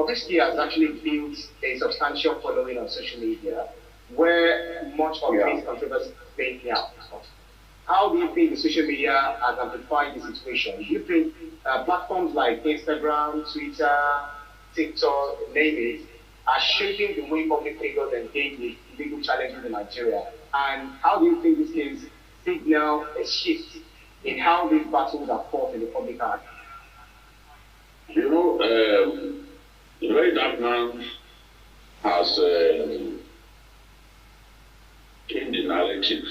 Bobrisky has actually built a substantial following on social media where much of his controversy is playing out. How do you think the social media has amplified the situation? Do you think platforms like Instagram, Twitter, TikTok, name it, are shaping the way public figures engage with legal challenges in Nigeria? And how do you think this can signal a shift in how these battles are fought in the public eye? You know, the very dark man has changed the narrative.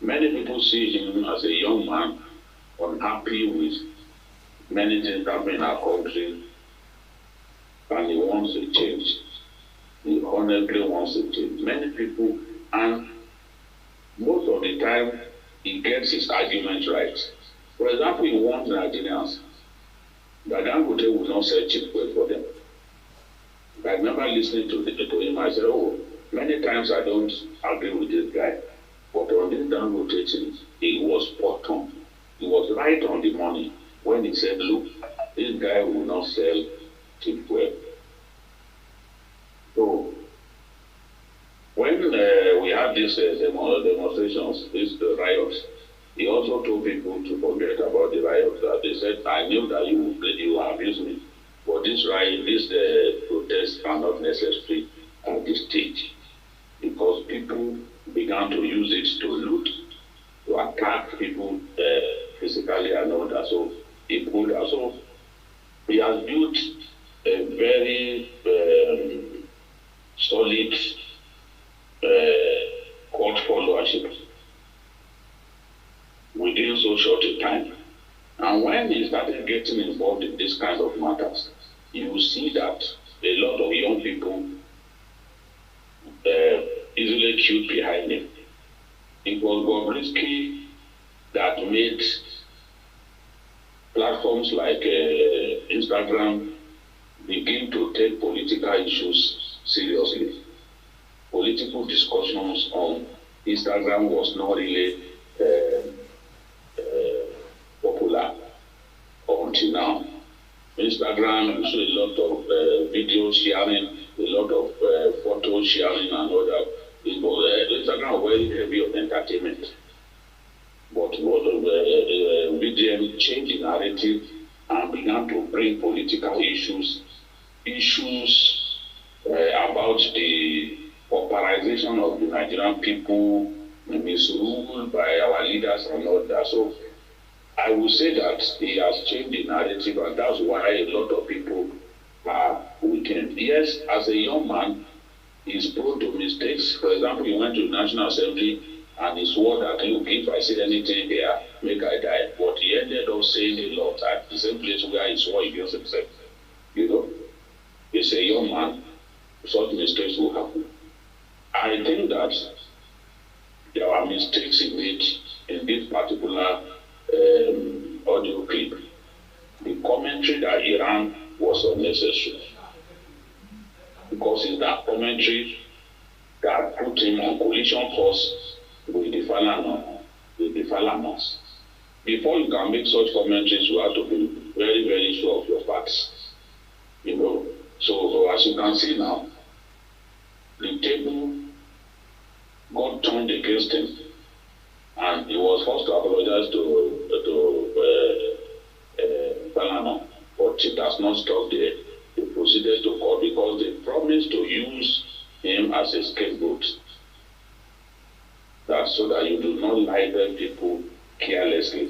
Many people see him as a young man unhappy with many things happening in our country, and he wants to change. He honestly wants to change. Many people, and most of the time, he gets his arguments right. For example, he warns Nigerians that Dangote will not sell cheap fuel for them. I remember listening to him. I said, oh, many times I don't agree with this guy. But on this Dangote thing, he was spot on. He was right on the money when he said, look, this guy will not sell cheap fuel. So, when we had these demonstrations, these riots, he also told people to forget about the riots. That they said, I knew that you abuse me, but this riot, these protests are not necessary at this stage, because people began to use it to loot, to attack people physically and all that. So he could also, he has built a very solid cult followership within so short a time. And when he started getting involved in this kind of matters, you will see that a lot of young people easily queued behind him. It was Bobrisky that made platforms like Instagram begin to take political issues seriously. Political discussions on Instagram was not really popular until now. Instagram, you see a lot of video sharing, a lot of photo sharing and all that. Instagram was very heavy on entertainment. But VDM changed the narrative and began to bring political issues about the pauperization of the Nigerian people, misrule by our leaders and all that. So I would say that he has changed the narrative, and that's why a lot of people are weakened. Yes, as a young man, he's prone to mistakes. For example, he went to the National Assembly and he swore that, look, if I say anything here, make I die. But he ended up saying a lot at the same place where he swore against himself. You know, he's a young man, such mistakes will happen. I think that there are mistakes he made in this particular audio clip. The commentary that Iran was unnecessary, because it's that commentary that put him on collision course with the Falanas. Before you can make such commentaries, you have to be very, very sure of your facts. You know, so as you can see now, the table got turned against him, and he was forced to apologize to Falana, but it has not stopped there. They proceeded to court because they promised to use him as a scapegoat. That's so that you do not libel people carelessly.